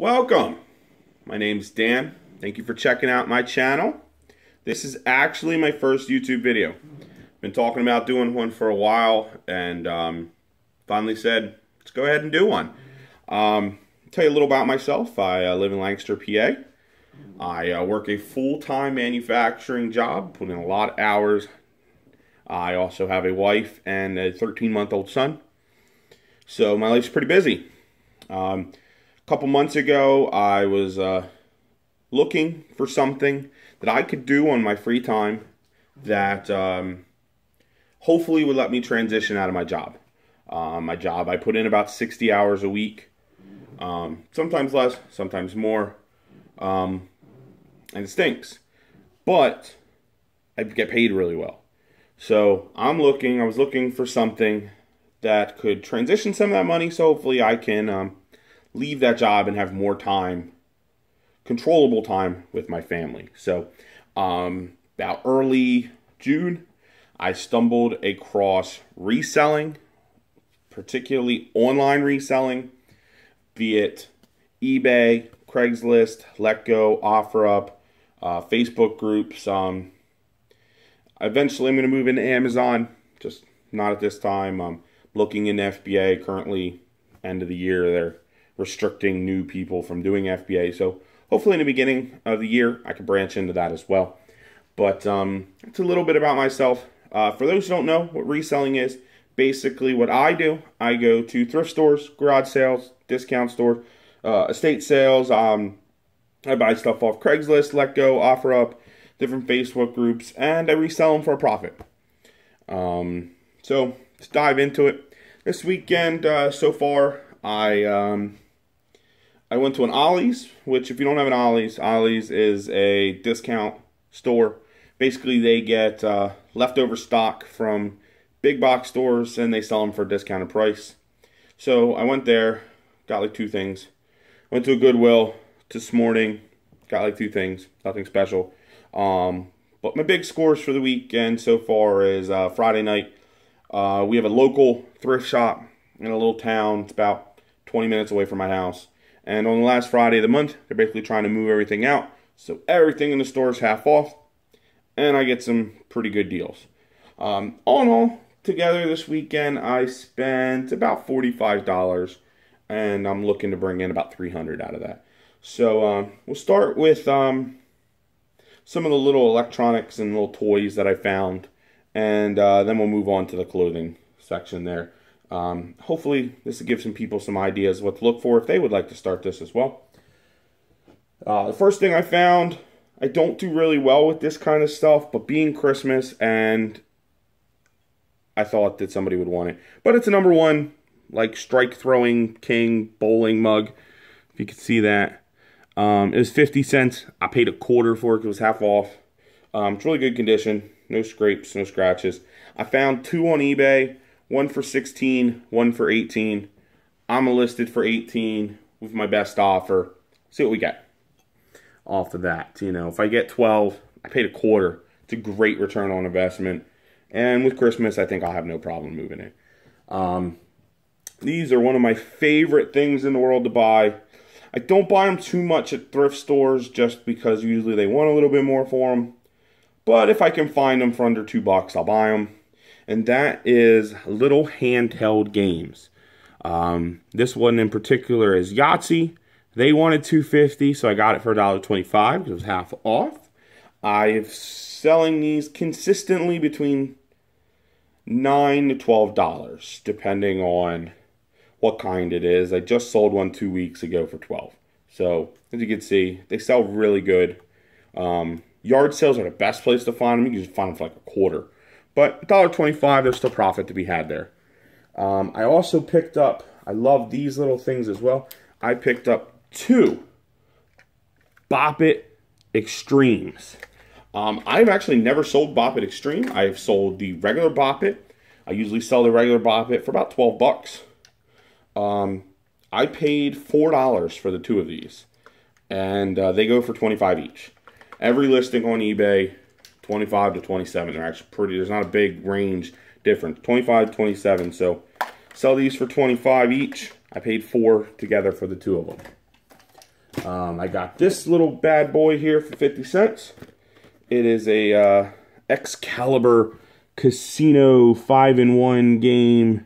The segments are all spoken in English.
Welcome. My name's Dan. Thank you for checking out my channel. This is actually my first YouTube video. Been talking about doing one for a while and finally said, let's go ahead and do one. Tell you a little about myself. I live in Lancaster, PA. I work a full-time manufacturing job, put in a lot of hours. I also have a wife and a 13-month-old son. So my life's pretty busy. A couple months ago, I was looking for something that I could do on my free time that hopefully would let me transition out of my job. I put in about 60 hours a week, sometimes less, sometimes more, and it stinks. But I get paid really well. So I was looking for something that could transition some of that money, so hopefully I can leave that job and have more time, controllable time with my family. So about early June, I stumbled across reselling, particularly online reselling, be it eBay, Craigslist, Letgo, OfferUp, Facebook groups. Eventually I'm going to move into Amazon, just not at this time. I'm looking in FBA currently, end of the year. They're restricting new people from doing FBA. So hopefully in the beginning of the year, I can branch into that as well. But it's a little bit about myself. For those who don't know what reselling is, basically what I do, I go to thrift stores, garage sales, discount stores, estate sales. I buy stuff off Craigslist, Letgo, OfferUp, different Facebook groups, and I resell them for a profit. So let's dive into it. This weekend, so far, I went to an Ollie's, which if you don't have an Ollie's, Ollie's is a discount store. Basically, they get leftover stock from big box stores and they sell them for a discounted price. So I went there, got like two things. Went to a Goodwill this morning, got like two things, nothing special. But my big scores for the weekend so far is Friday night. We have a local thrift shop in a little town. It's about 20 minutes away from my house. And on the last Friday of the month, they're basically trying to move everything out. So everything in the store is half off. And I get some pretty good deals. All in all, together this weekend, I spent about $45. And I'm looking to bring in about $300 out of that. So we'll start with some of the little electronics and little toys that I found. And then we'll move on to the clothing section there. Hopefully this will give some people some ideas what to look for if they would like to start this as well. The first thing I found, I don't do really well with this kind of stuff, but being Christmas, and I thought that somebody would want it. But it's a #1, like strike throwing king bowling mug, if you can see that. It was 50 cents. I paid a quarter for it. It was half off. It's really good condition. No scrapes, no scratches. I found two on eBay. One for 16, one for 18. I'm listed for 18 with my best offer. See what we get off of that. You know, if I get 12, I paid a quarter. It's a great return on investment. And with Christmas, I think I'll have no problem moving it. These are one of my favorite things in the world to buy. I don't buy them too much at thrift stores just because usually they want a little bit more for them. But if I can find them for under $2, I'll buy them. And that is little handheld games. This one in particular is Yahtzee. They wanted $2.50, so I got it for $1.25 because it was half off. I'm selling these consistently between $9 to $12, depending on what kind it is. I just sold one 2 weeks ago for $12. So as you can see, they sell really good. Yard sales are the best place to find them. You can just find them for like a quarter. But $1.25, there's still profit to be had there. I also picked up, I love these little things as well. I picked up two Bop It Extremes. I've actually never sold Bop It Extreme. I've sold the regular Bop It. I usually sell the regular Bop It for about 12 bucks. I paid $4 for the two of these. And they go for 25 each. Every listing on eBay, 25 to 27. They're actually pretty, there's not a big range difference. 25 to 27. So sell these for 25 each. I paid $4 together for the two of them. I got this little bad boy here for 50 cents. It is a Excalibur Casino 5-in-1 game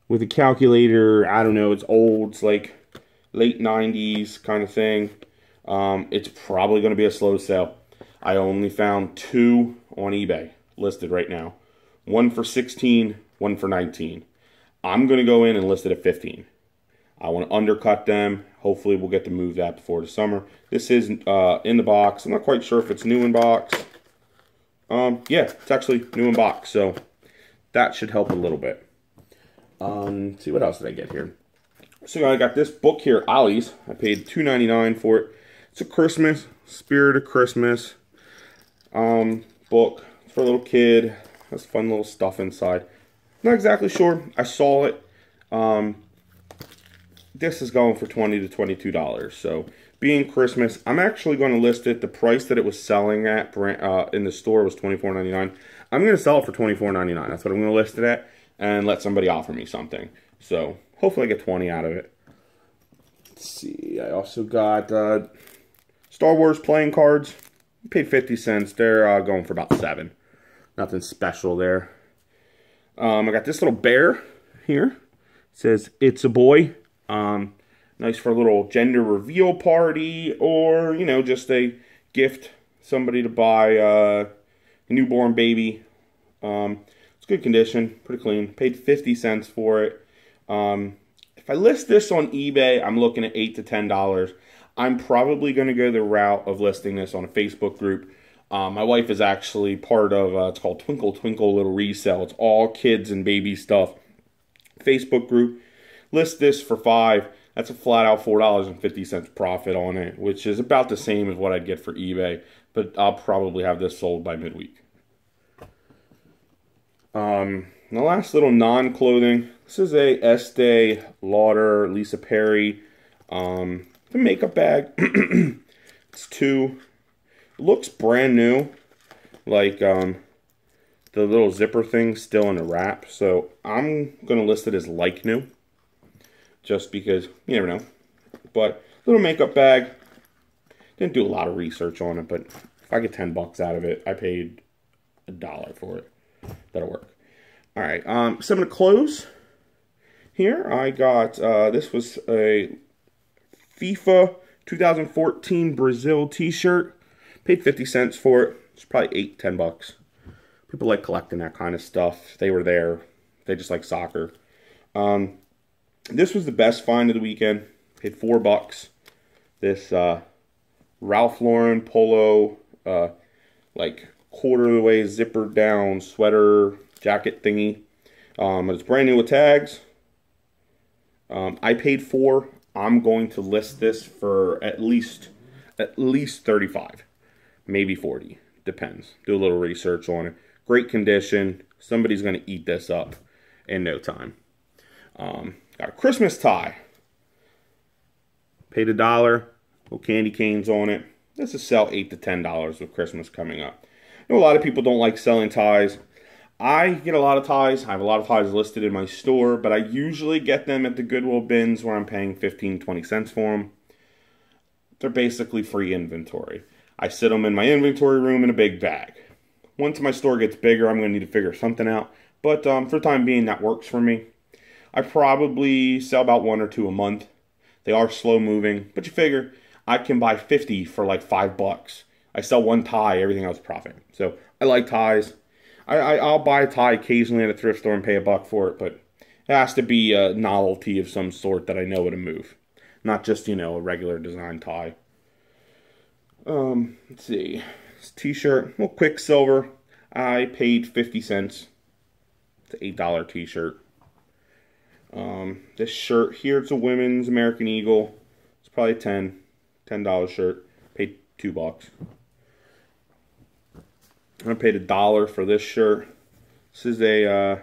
with a calculator. I don't know, it's old. It's like late 90s kind of thing. It's probably going to be a slow sale. I only found 2 on eBay listed right now. One for 16, one for 19. I'm going to go in and list it at 15. I want to undercut them. Hopefully we'll get to move that before the summer. This is in the box. I'm not quite sure if it's new in box. Yeah, it's actually new in box, so that should help a little bit. Let's see, what else did I get here? So I got this book here, Ollie's. I paid $2.99 for it. It's a Christmas, Spirit of Christmas book for a little kid. Has fun little stuff inside. Not exactly sure. I saw it. This is going for $20 to $22. So, being Christmas, I'm actually going to list it. The price that it was selling at in the store was $24.99. I'm going to sell it for $24.99. That's what I'm going to list it at, and let somebody offer me something. So, hopefully I get 20 out of it. Let's see. I also got Star Wars playing cards. I paid 50 cents. They're going for about 7. Nothing special there. I got this little bear here. It says, "It's a boy." Nice for a little gender reveal party, or, you know, just a gift, somebody to buy a newborn baby. It's good condition, pretty clean. Paid 50 cents for it. If I list this on eBay, I'm looking at $8 to $10. I'm probably going to go the route of listing this on a Facebook group. My wife is actually part of, it's called Twinkle Twinkle Little Resell. It's all kids and baby stuff. Facebook group. List this for $5. That's a flat out $4.50 profit on it, which is about the same as what I'd get for eBay. But I'll probably have this sold by midweek. The last little non-clothing. This is a Estee Lauder Lisa Perry the makeup bag. It's 2. It looks brand new. Like the little zipper thing still in the wrap. So I'm going to list it as like new. Just because, you never know. But, little makeup bag. Didn't do a lot of research on it, but if I get 10 bucks out of it, I paid $1 for it. That'll work. Alright, some of the clothes. Here, I got, this was a FIFA 2014 Brazil t-shirt. Paid 50 cents for it. It's probably 8, 10 bucks. People like collecting that kind of stuff. They were there. They just like soccer. This was the best find of the weekend. Paid 4 bucks. This Ralph Lauren polo, like quarter of the way zippered down sweater jacket thingy. But it's brand new with tags. I paid 4. I'm going to list this for at least 35, maybe 40. Depends. Do a little research on it. Great condition. Somebody's going to eat this up in no time. Got a Christmas tie. Paid $1. Little candy canes on it. This is sell $8 to $10 with Christmas coming up. I know a lot of people don't like selling ties. I get a lot of ties. I have a lot of ties listed in my store, but I usually get them at the Goodwill bins where I'm paying 15, 20 cents for them. They're basically free inventory. I sit them in my inventory room in a big bag. Once my store gets bigger, I'm going to need to figure something out. But for the time being, that works for me. I probably sell about 1 or 2 a month. They are slow moving, but you figure I can buy 50 for like $5. I sell 1 tie, everything else profit. So I like ties. I'll buy a tie occasionally at a thrift store and pay $1 for it, but it has to be a novelty of some sort that I know how to move. Not just, you know, a regular design tie. Let's see. This t-shirt, little Quicksilver. I paid 50 cents. It's an $8 t-shirt. This shirt here, it's a women's American Eagle. It's probably a $10 shirt. Paid $2. I paid $1 for this shirt. This is a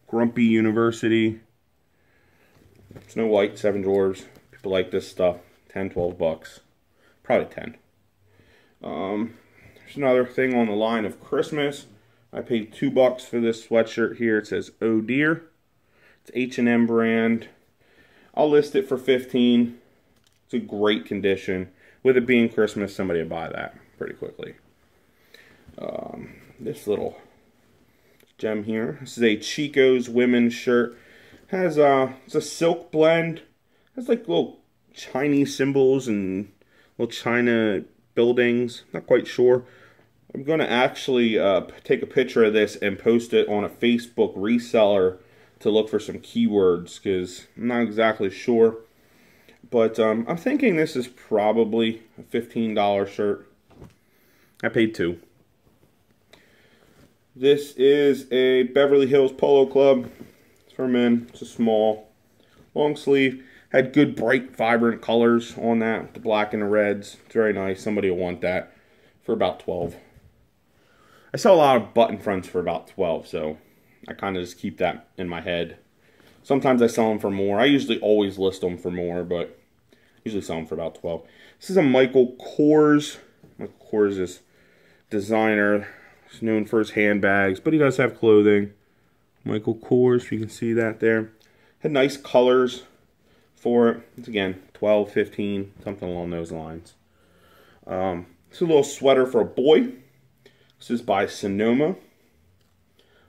Grumpy University. Snow White, 7 drawers. People like this stuff. 10, 12 bucks. Probably 10. There's another thing on the line of Christmas. I paid $2 for this sweatshirt here. It says "Oh Dear." It's H&M brand. I'll list it for 15. It's a great condition. With it being Christmas, somebody would buy that pretty quickly. This little gem here. This is a Chico's women's shirt. Has it's a silk blend. Has like little Chinese symbols and little China buildings. Not quite sure. I'm going to actually take a picture of this and post it on a Facebook reseller to look for some keywords, because I'm not exactly sure. But I'm thinking this is probably a $15 shirt. I paid $2. This is a Beverly Hills Polo Club. It's for men. It's a small, long sleeve. Had good, bright, vibrant colors on that. The black and the reds. It's very nice. Somebody will want that for about $12. I sell a lot of button fronts for about $12, so I kind of just keep that in my head. Sometimes I sell them for more. I usually always list them for more, but usually sell them for about $12. This is a Michael Kors. Michael Kors is designer. He's known for his handbags, but he does have clothing. Michael Kors, you can see that there. Had nice colors for it. It's again, 12, 15, something along those lines. It's a little sweater for a boy. This is by Sonoma.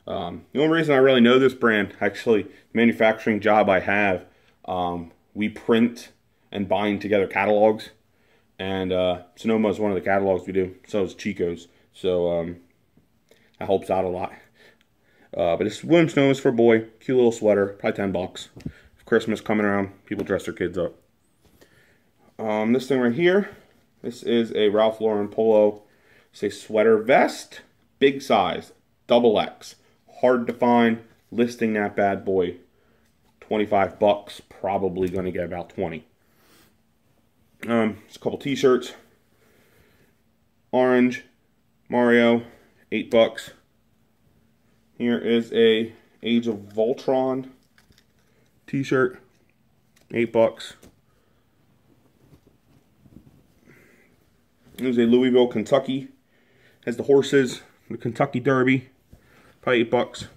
The only reason I really know this brand, actually, manufacturing job I have, we print and bind together catalogs. And Sonoma is one of the catalogs we do. So is Chico's. So that helps out a lot. But it's William Snow for a boy. Cute little sweater. Probably $10. Christmas coming around. People dress their kids up. This thing right here. This is a Ralph Lauren polo. It's a sweater vest. Big size. XXL. Hard to find. Listing that bad boy. $25. Probably going to get about 20. It's a couple t-shirts. Orange. Mario. $8. Here is a Age of Voltron t-shirt. $8. There's a Louisville, Kentucky. Has the horses. The Kentucky Derby. Probably $8.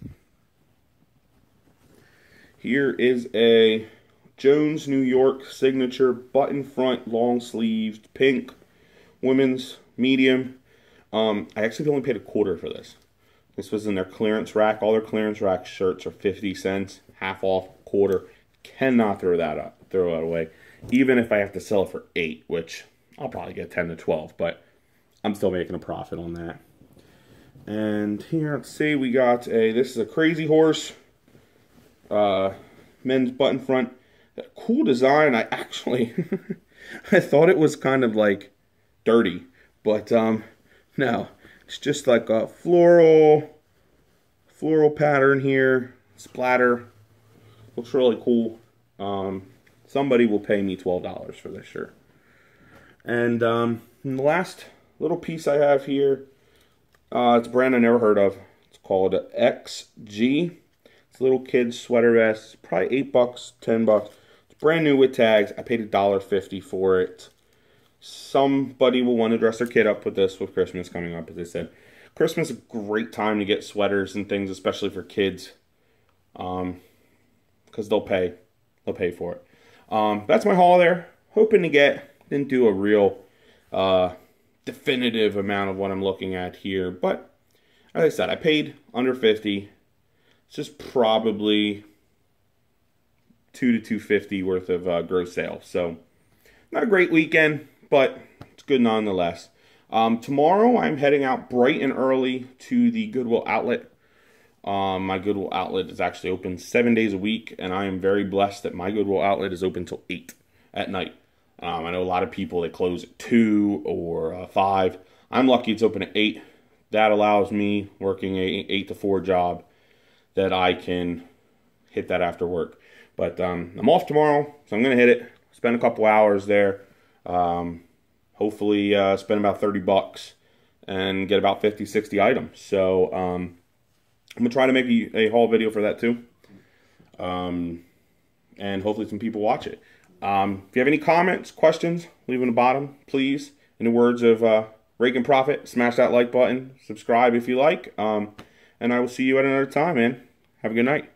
Here is a Jones, New York signature button front, long sleeved, pink, women's, medium. I actually only paid $0.25 for this. This was in their clearance rack. All their clearance rack shirts are 50 cents, half off, $0.25. Cannot throw that away. Even if I have to sell it for $8, which I'll probably get 10 to 12, but I'm still making a profit on that. And here, let's see, we got this is a Crazy Horse men's button front. Cool design. I actually, I thought it was kind of like dirty, but no, it's just like a floral pattern here, splatter. Looks really cool. Somebody will pay me $12 for this shirt. And the last little piece I have here, it's a brand I never heard of. It's called XG. It's a little kid's sweater vest. Probably $8, $10. It's brand new with tags. I paid $1.50 for it. Somebody will want to dress their kid up with this with Christmas coming up, as I said. Christmas is a great time to get sweaters and things, especially for kids. Because they'll pay for it. That's my haul there. Hoping to didn't do a real definitive amount of what I'm looking at here, but as I said, I paid under $50. It's just probably $2 to $2.50 worth of gross sales. So not a great weekend, but it's good nonetheless. Tomorrow I'm heading out bright and early to the Goodwill outlet. My Goodwill outlet is actually open 7 days a week, and I am very blessed that my Goodwill outlet is open till 8 at night. I know a lot of people, they close at 2 or 5. I'm lucky it's open at 8. That allows me, working a 8 to 4 job, that I can hit that after work. But I'm off tomorrow, so I'm going to hit it. Spend a couple hours there. Hopefully spend about $30 and get about 50, 60 items. So I'm going to try to make a haul video for that too. And hopefully some people watch it. If you have any comments, questions, leave them in the bottom, please. In the words of Rake and Profit, smash that like button, subscribe if you like. And I will see you at another time, man. Have a good night.